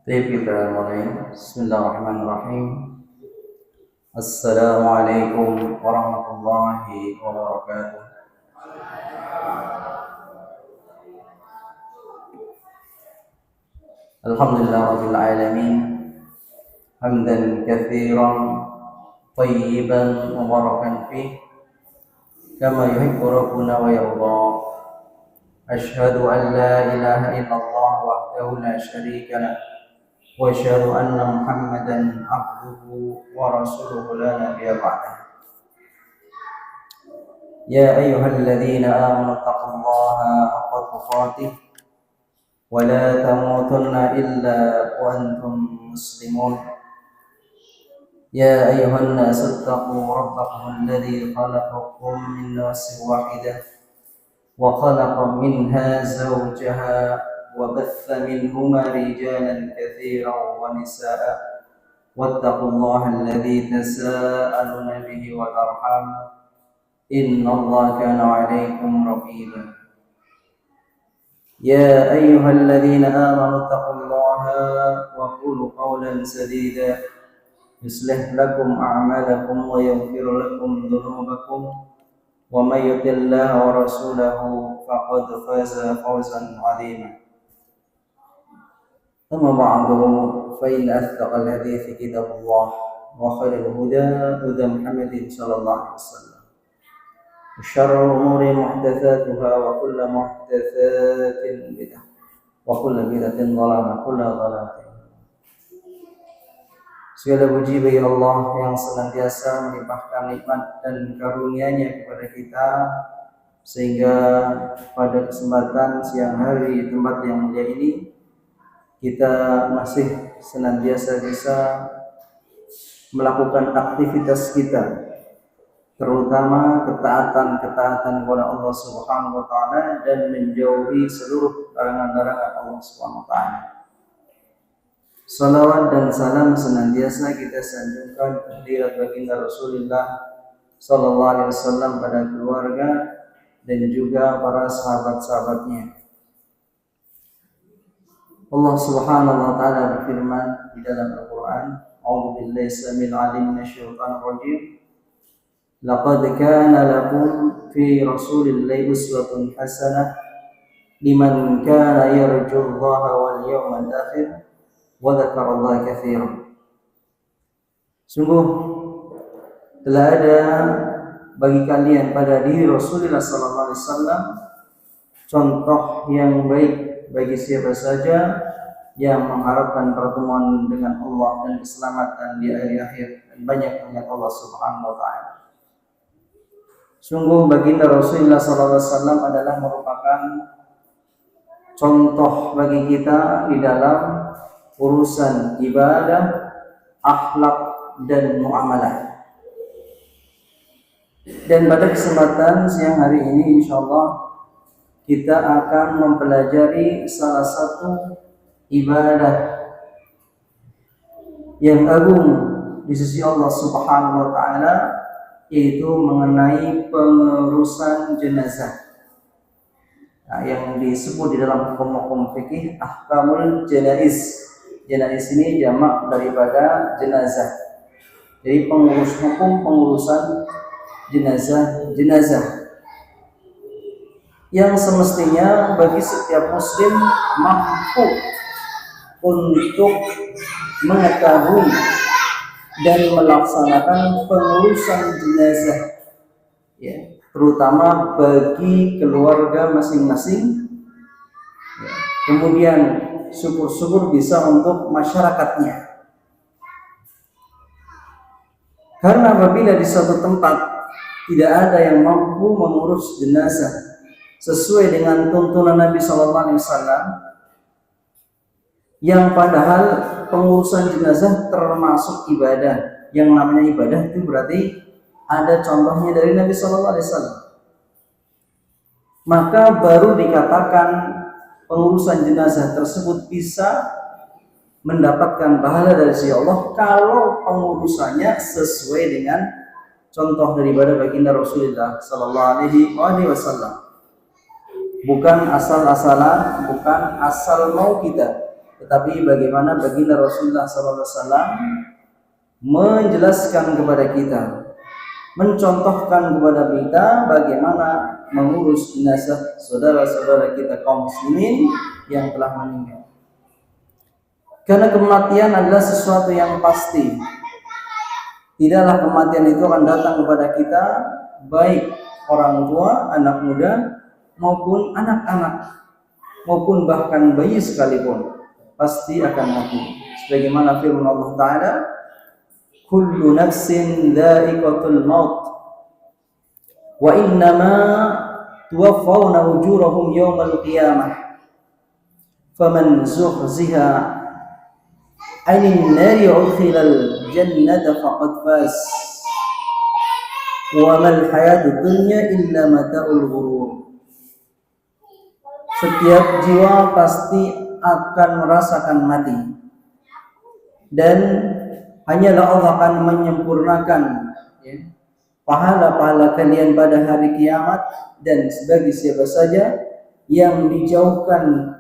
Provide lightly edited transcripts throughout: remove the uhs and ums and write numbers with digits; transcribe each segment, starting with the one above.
Baik, kita mulai. Bismillahirrahmanirrahim. Assalamualaikum warahmatullahi wabarakatuh. Alhamdulillah rabbil alamin. Hamdan katsiran tayyiban mubarakan fih kama yuhibbu rabbuna wa yarda. Asyhadu an la ilaha illallah wahdahu la syarika lah. وأشهد أن محمدا عبده ورسوله لا نبي بعده يا أيها الذين آمنوا اتقوا الله حق تقاته ولا تموتن إلا وأنتم مسلمون يا أيها الناس اتقوا ربكم الذي خلقكم من نفس واحدة وخلق منها زوجها وبث منهما رجالا كثيرا ونساء واتقوا الله الذي تساءلون به والأرحام إن الله كان عليكم رقيبا يا أيها الذين آمنوا اتقوا الله وقولوا قولا سديدا يصلح لكم أعمالكم ويغفر لكم ذنوبكم ومن يطع الله ورسوله فقد فاز فوزا عظيما أما بعد فإن أصدق الحديث كتاب الله وخير الهدى هدى محمد صلى الله عليه وسلم وشر الأمور محدثاتها وكل محدثات بدعة وكل بدعة ضلالة وكل ضلالة. Segala puji bagi Allah yang senantiasa melimpahkan nikmat dan karunia-Nya kepada kita, sehingga pada kesempatan siang hari di tempat yang mulia ini kita masih senantiasa bisa melakukan aktivitas kita, terutama ketaatan kepada Allah Subhanahu wa taala dan menjauhi seluruh larangan-larangan Allah Subhanahu wa taala. Salawat dan salam senantiasa kita sanjungkan kehadirat baginda Rasulullah sallallahu alaihi wasallam pada keluarga dan juga para sahabat-sahabatnya. Allah Subhanahu wa taala berfirman di dalam Al-Qur'an, "A'udzu billahi samil 'alim minasyaitonir rajim. Laqad kana lakum fi Rasulillahi uswatun hasanah liman kana yarjullaha wal yawmal akhir wa dzakarallaha katsiran." Sungguh telah ada bagi kalian pada diri Rasulullah sallallahu alaihi wasallam contoh yang baik bagi siapa saja yang mengharapkan pertemuan dengan Allah dan keselamatan di akhir dan banyak mengingat Allah Subhanahu wa taala. Sungguh baginda Rasulullah sallallahu alaihi wasallam adalah merupakan contoh bagi kita di dalam urusan ibadah, akhlak dan muamalah. Dan pada kesempatan siang hari ini insyaallah kita akan mempelajari salah satu ibadah yang agung di sisi Allah Subhanahu wa taala, yaitu mengenai pengurusan jenazah. Nah, yang disebut di dalam hukum-hukum fikih ahkamul janaiz. Janaiz ini jamak daripada jenazah. Jadi pengurusan jenazah yang semestinya bagi setiap muslim mampu untuk mengetahui dan melaksanakan pengurusan jenazah, ya, terutama bagi keluarga masing-masing, ya. Kemudian syukur-syukur bisa untuk masyarakatnya, karena apabila di suatu tempat tidak ada yang mampu mengurus jenazah sesuai dengan tuntunan Nabi Sallallahu Alaihi Wasallam, yang padahal pengurusan jenazah termasuk ibadah. Yang namanya ibadah itu berarti ada contohnya dari Nabi Sallallahu Alaihi Wasallam. Maka baru dikatakan pengurusan jenazah tersebut bisa mendapatkan pahala dari sisi Allah kalau pengurusannya sesuai dengan contoh daripada baginda Rasulullah Sallallahu Alaihi Wasallam. Bukan asal-asalan, bukan asal mau kita, tetapi bagaimana baginda Rasulullah Sallallahu Alaihi Wasallam menjelaskan kepada kita, mencontohkan kepada kita bagaimana mengurus jenazah saudara-saudara kita kaum muslimin yang telah meninggal. Karena kematian adalah sesuatu yang pasti. Tidaklah kematian itu akan datang kepada kita, baik orang tua, anak muda, maupun anak-anak, maupun bahkan bayi sekalipun, pasti akan mati. Sebagaimana firman Allah Ta'ala, kullu nafsin dha'iqatul maut wa innama tuwaffawna ujurahum yawmal qiyamah faman zuhziha 'anil nari udkhilal jannata faqad faz wa mal hayatud dunya illa mata'ul ghurur. Setiap jiwa pasti akan merasakan mati, dan hanyalah Allah akan menyempurnakan pahala-pahala kalian pada hari kiamat. Dan sebagai siapa saja yang dijauhkan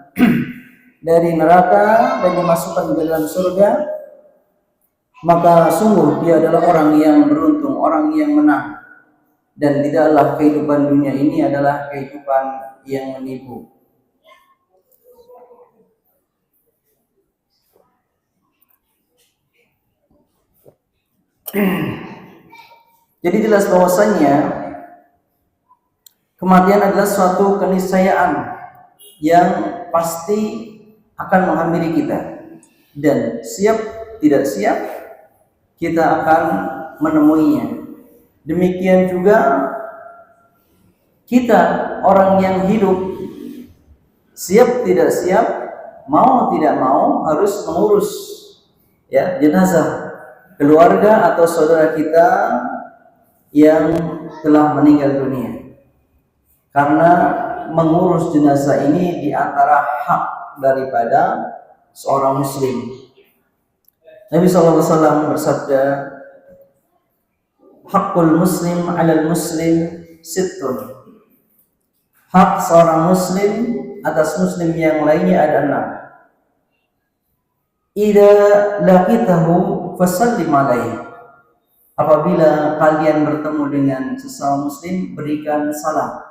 dari neraka dan dimasukkan ke dalam surga, maka sungguh dia adalah orang yang beruntung, orang yang menang. Dan tidaklah kehidupan dunia ini adalah kehidupan yang menipu. Jadi jelas bahwasanya kematian adalah suatu keniscayaan yang pasti akan menghampiri kita, dan siap tidak siap kita akan menemuinya. Demikian juga kita orang yang hidup, siap tidak siap, mau tidak mau harus mengurus jenazah keluarga atau saudara kita yang telah meninggal dunia. Karena mengurus jenazah ini diantara hak daripada seorang muslim. Nabi SAW bersabda, hakul muslim 'alal muslim sittun. Hak seorang muslim atas muslim yang lainnya ada 6. Idza laqitahu fasallim alaihi. Apabila kalian bertemu dengan sesama muslim, berikan salam.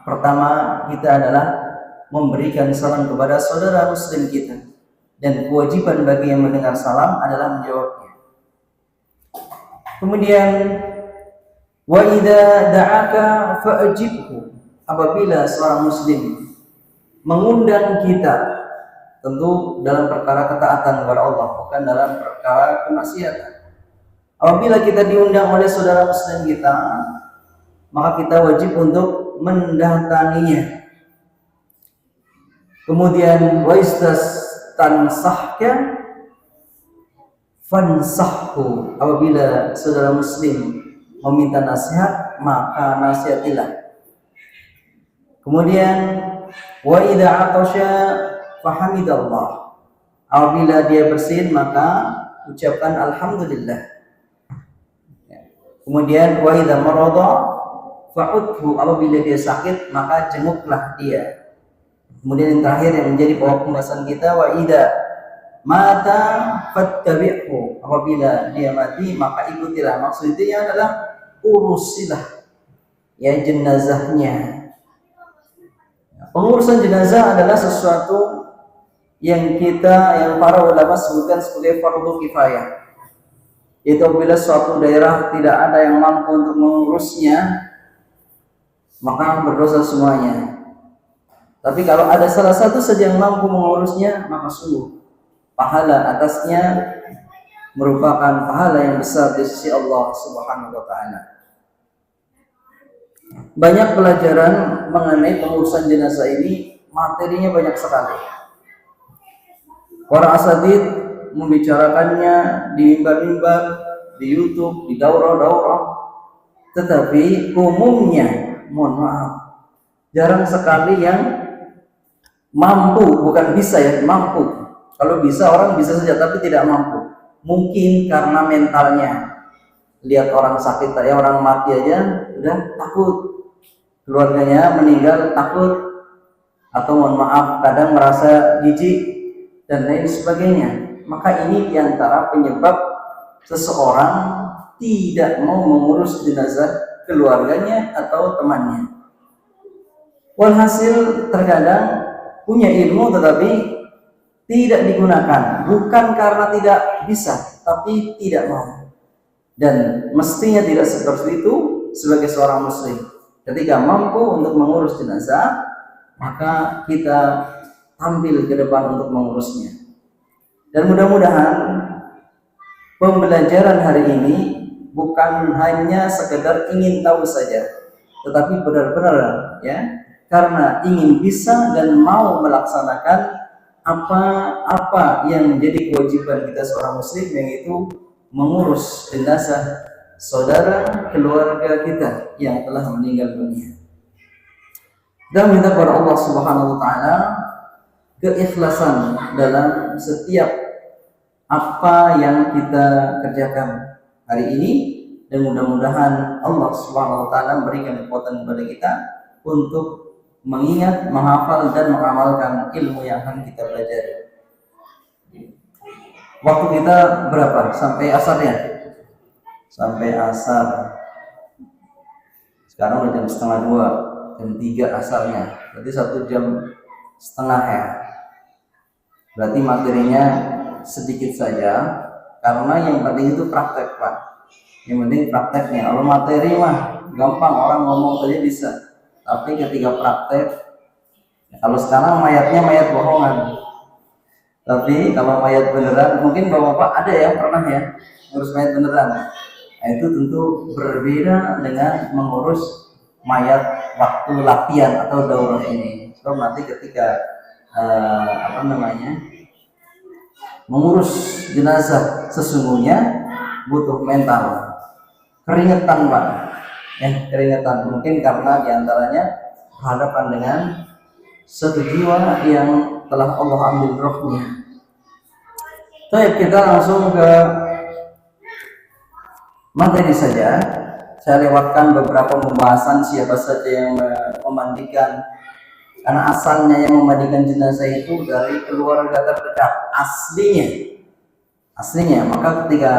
Pertama kita adalah memberikan salam kepada saudara muslim kita, dan kewajiban bagi yang mendengar salam adalah menjawabnya. Kemudian wa idza da'aka fa'jibhu. Apabila seorang muslim mengundang kita, tentu dalam perkara ketaatan kepada Allah, bukan dalam perkara kemaksiatan. Apabila kita diundang oleh saudara muslim kita, maka kita wajib untuk mendatanginya. Kemudian wa istansahka fansahhu. Apabila saudara muslim meminta nasihat, maka nasihatilah. Kemudian wa idza atasha fahamidallah. Apabila dia bersin, maka ucapkan alhamdulillah. Kemudian wa idza marada fa'udhu. Apabila dia sakit, maka jenguklah dia. Kemudian yang terakhir yang menjadi pokok pembahasan kita, wa idza mata fattabi'hu. Apabila dia mati, maka ikutilah. Maksudnya adalah urusilah jenazahnya. Pengurusan jenazah adalah sesuatu yang para ulama sebutkan sebagai fardu kifayah. Yaitu apabila suatu daerah tidak ada yang mampu untuk mengurusnya, maka berdosa semuanya. Tapi kalau ada salah satu saja yang mampu mengurusnya, maka sungguh pahala atasnya merupakan pahala yang besar di sisi Allah Subhanahu wa taala. Banyak pelajaran mengenai pengurusan jenazah ini, materinya banyak sekali. Para asatid membicarakannya di mimbar-mimbar, di YouTube, di daurah-daurah. Tetapi umumnya, mohon maaf, jarang sekali yang mampu, bukan bisa ya, mampu. Kalau bisa orang bisa saja, tapi tidak mampu. Mungkin karena mentalnya. Lihat orang sakit ya, orang mati aja udah takut, keluarganya meninggal takut, atau mohon maaf kadang merasa jijik dan lain sebagainya. Maka ini diantara penyebab seseorang tidak mau mengurus jenazah keluarganya atau temannya. Walhasil terkadang punya ilmu tetapi tidak digunakan, bukan karena tidak bisa, tapi tidak mau. Dan mestinya tidak seperti itu sebagai seorang muslim. Ketika mampu untuk mengurus jenazah, maka kita tampil ke depan untuk mengurusnya. Dan mudah-mudahan pembelajaran hari ini bukan hanya sekedar ingin tahu saja, tetapi benar-benar ya, karena ingin bisa dan mau melaksanakan apa-apa yang menjadi kewajiban kita seorang muslim, yaitu mengurus jenazah saudara keluarga kita yang telah meninggal dunia. Dan minta kepada Allah Subhanahu wa taala keikhlasan dalam setiap apa yang kita kerjakan hari ini, dan mudah-mudahan Allah Subhanahu wa taala memberikan kekuatan kepada kita untuk mengingat, menghafal dan mengamalkan ilmu yang akan kita pelajari. Waktu kita berapa? Sampai asar ya? Sampai asar. Sekarang udah jam setengah 2, jam 3 asarnya. Berarti 1 jam setengah ya. Berarti materinya sedikit saja, karena yang penting itu praktek Pak. Yang penting prakteknya. Kalau materi mah gampang, orang ngomong saja bisa. Tapi ketika praktek, kalau sekarang mayatnya mayat bohongan. Tapi kalau mayat beneran, mungkin bapak-bapak ada yang pernah ya ngurus mayat beneran. Nah, itu tentu berbeda dengan mengurus mayat waktu latihan atau daurah ini. So nanti ketika mengurus jenazah sesungguhnya butuh mental, keringetan Pak, keringetan. Mungkin karena diantaranya berhadapan dengan satu jiwa yang telah Allah ambil rohnya. Baik, kita langsung ke materi saja. Saya lewatkan beberapa pembahasan siapa saja yang memandikan, karena asalnya yang memandikan jenazah itu dari keluarga terdekat aslinya. Maka ketika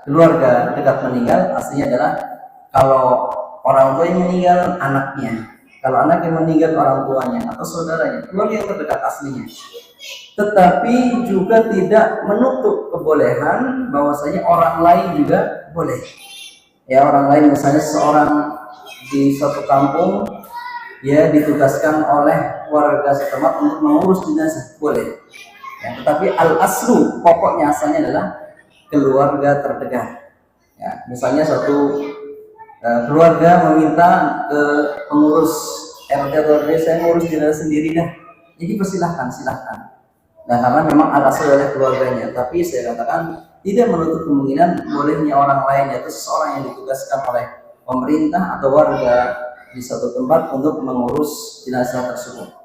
keluarga dekat meninggal, aslinya adalah kalau orang tua yang meninggal anaknya, kalau anak yang meninggal orang tuanya atau saudaranya, keluarga yang terdekat aslinya. Tetapi juga tidak menutup kebolehan bahwasanya orang lain juga boleh. Ya, orang lain misalnya seorang di suatu kampung ya ditugaskan oleh warga setempat untuk mengurus jenazah, boleh. Ya, tetapi al-aslu, pokoknya asalnya adalah keluarga terdekat. Ya, misalnya suatu keluarga meminta ke pengurus RT atau RW, saya ngurus jenazah sendiri dah. Jadi silahkan. Nah, karena memang al-aslu oleh keluarganya, tapi saya katakan tidak menutup kemungkinan bolehnya orang lain, yaitu seseorang yang ditugaskan oleh pemerintah atau warga di suatu tempat untuk mengurus jenazah tersebut.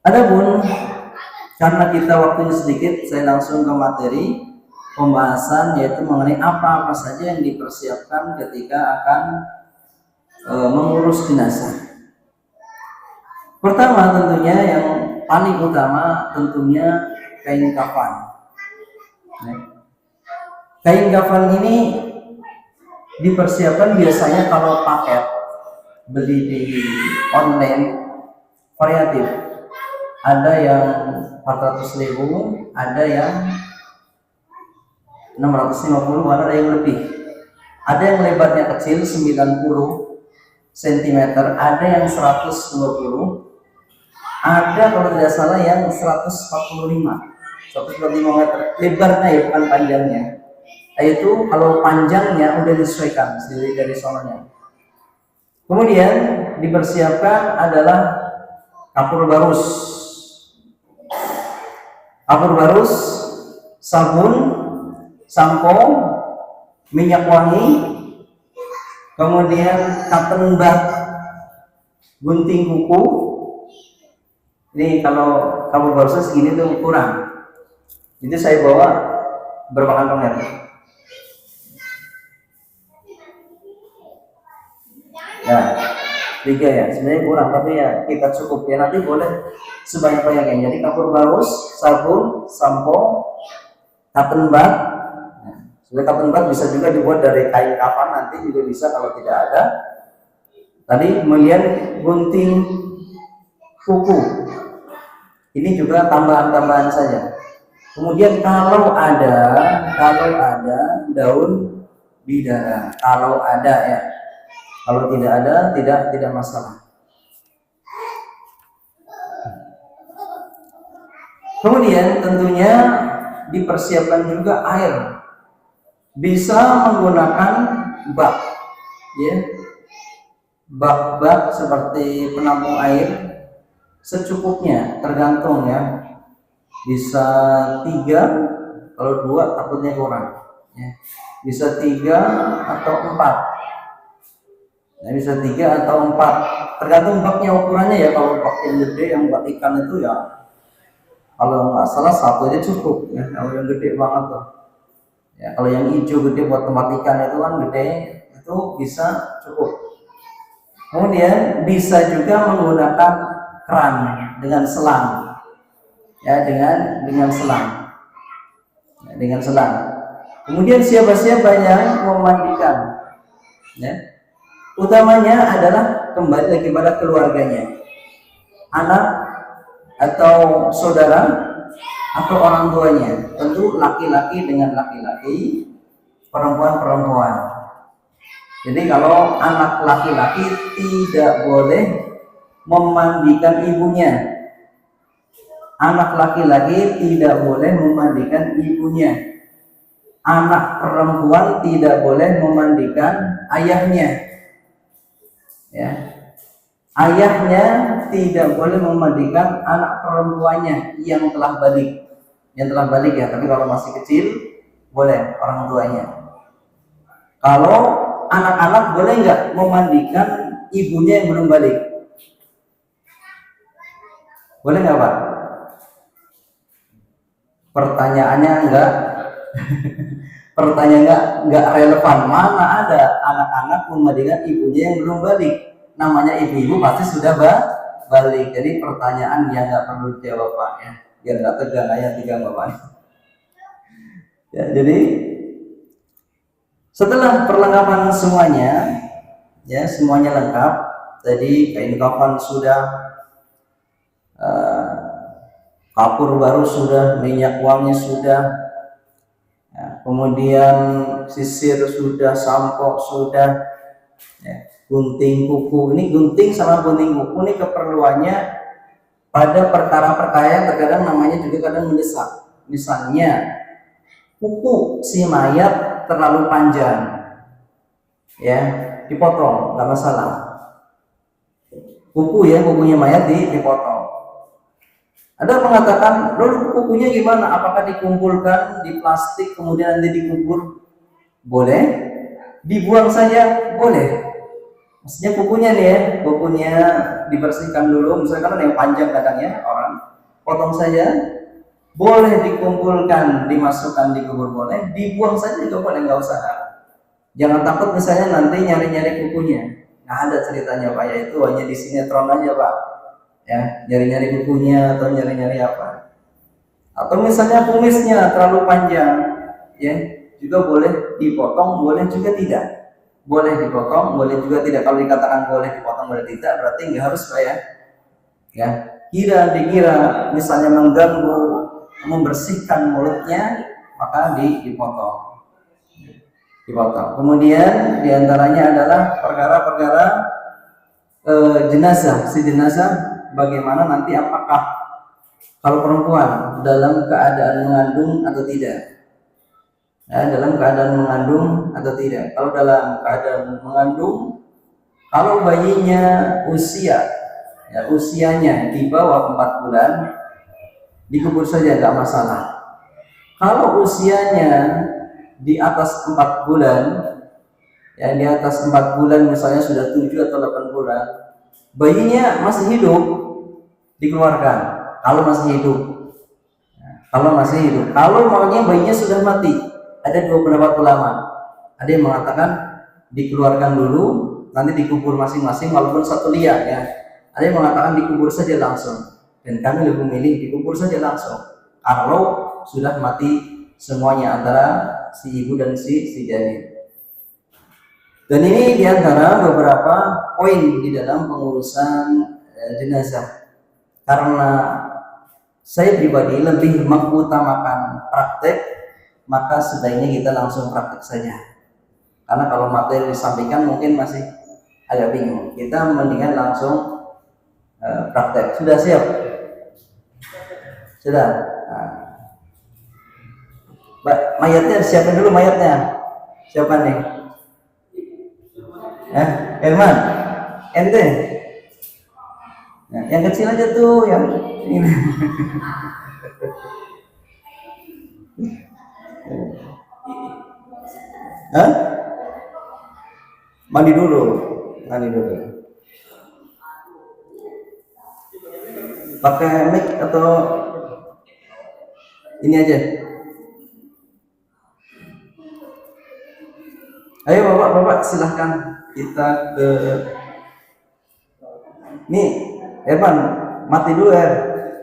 Adapun karena kita waktunya sedikit, saya langsung ke materi pembahasan, yaitu mengenai apa-apa saja yang dipersiapkan ketika akan mengurus jenazah. Pertama tentunya yang paling utama tentunya kain kafan. Kain kafan ini dipersiapkan biasanya kalau paket beli di online variatif. Ada yang 400.000, ada yang 650, ada yang lebih. Ada yang lebarnya kecil 90 cm, ada yang 120, ada kalau tidak salah yang 145 meter lebarnya ya, bukan panjangnya. Yaitu kalau panjangnya udah disesuaikan dari sononya. Kemudian dipersiapkan adalah kapur barus. Kapur barus, sabun, sampo, minyak wangi, kemudian cotton bud, gunting kuku. Ini kalau kapur barusnya segini tuh kurang. Itu saya bawa berapa kantong ya? Ya, 3 ya. Sebenarnya kurang, tapi ya kita cukup ya. Nanti boleh sebanyak-banyaknya. Jadi kapur barus, sabun, sampo, cotton bud. Sebenarnya cotton bud bisa juga dibuat dari kain kafan, nanti juga bisa kalau tidak ada. Tadi kemudian gunting kuku. Ini juga tambahan-tambahan saja. Kemudian kalau ada daun bidara, kalau ada ya. Kalau tidak ada, tidak masalah. Kemudian tentunya dipersiapkan juga air. Bisa menggunakan bak, ya. Bak seperti penampung air secukupnya, tergantung ya. Bisa 3, kalau 2 takutnya kurang. Ya. Bisa 3 atau 4. Nah, bisa 3 atau 4, tergantung baknya ukurannya ya. Kalau bak yang gede yang buat ikan itu ya, kalau nggak salah 1 aja cukup ya. Kalau yang gede banget tuh ya, kalau yang hijau gede buat tempat ikan itu kan gede, itu bisa cukup. Kemudian bisa juga menggunakan keran dengan selang ya, dengan selang ya, dengan selang. Kemudian siapa-siapa yang memandikan ya, utamanya adalah kembali lagi pada keluarganya, anak atau saudara atau orang tuanya. Tentu laki-laki dengan laki-laki, perempuan-perempuan. Jadi kalau anak laki-laki tidak boleh memandikan ibunya, anak laki-laki tidak boleh memandikan ibunya, anak perempuan tidak boleh memandikan ayahnya. Ya, ayahnya tidak boleh memandikan anak perempuannya yang telah balik, ya. Tapi kalau masih kecil boleh orang tuanya. Kalau anak-anak boleh nggak memandikan ibunya yang belum balik? Boleh nggak Pak? Pertanyaannya enggak. Pertanyaan nggak relevan. Mana ada anak-anak memandikan ibunya yang belum balik? Namanya ibu-ibu pasti sudah balik. Jadi pertanyaan yang nggak perlu dijawab Pak ya, biar nggak tegang ayat 3 Bapak. Ya, jadi setelah perlengkapan semuanya, ya semuanya lengkap. Tadi kain kafan sudah, kapur baru sudah, minyak wangi sudah, ya, kemudian sisir sudah, sampo sudah, ya, gunting kuku. Ini gunting sama gunting kuku ini keperluannya pada perkara-perkara yang terkadang namanya juga kadang mendesak. Misalnya kuku si mayat terlalu panjang, ya dipotong, nggak masalah. Kukunya mayat dipotong. Ada mengatakan, lalu kukunya gimana? Apakah dikumpulkan di plastik kemudian nanti dikubur? Boleh. Dibuang saja? Boleh. Maksudnya kukunya nih ya, kukunya dibersihkan dulu. Misalkan ada yang panjang kadangnya orang, potong saja. Boleh dikumpulkan, dimasukkan di kubur boleh. Dibuang saja juga boleh, nggak usah. Jangan takut misalnya nanti nyari-nyari kukunya. Nah ada ceritanya Pak, yaitu hanya di sinetron aja Pak. Ya, nyari-nyari kukunya atau nyari-nyari apa, atau misalnya kumisnya terlalu panjang, ya juga boleh dipotong, boleh juga tidak, boleh dipotong, boleh juga tidak. Kalau dikatakan boleh dipotong, boleh tidak, berarti nggak harus Pak ya. Dikira misalnya mengganggu membersihkan mulutnya, maka dipotong. Kemudian diantaranya adalah perkara-perkara jenazah, si jenazah. Bagaimana nanti, apakah kalau perempuan dalam keadaan mengandung atau tidak? ya, dalam keadaan mengandung atau tidak. Kalau dalam keadaan mengandung, kalau bayinya usianya di bawah 4 bulan, dikubur saja nggak masalah. Kalau usianya di atas 4 bulan, ya di atas 4 bulan misalnya sudah 7 atau 8 bulan, bayinya masih hidup, dikeluarkan. Kalau masih hidup, kalau maunya bayinya sudah mati, ada dua pendapat ulama. Ada yang mengatakan dikeluarkan dulu, nanti dikubur masing-masing walaupun satu liang ya. Ada yang mengatakan dikubur saja langsung, dan kami lebih memilih dikubur saja langsung kalau sudah mati semuanya antara si ibu dan si janin. Dan ini diantara beberapa poin di dalam pengurusan jenazah. Karena saya pribadi lebih mengutamakan praktek, maka sebaiknya kita langsung praktek saja. Karena kalau materi disampaikan mungkin masih agak bingung. Kita mendingan langsung praktek. Sudah siap? Sudah. Mayatnya siapin dulu mayatnya. Siapa nih? Herman, ente. Nah, yang kecil aja tuh, yang ini. Hah? Mandi dulu. Pakai mic atau ini aja? Ayo bapak silahkan kita ke. Nih, Evan, mati dulu ya.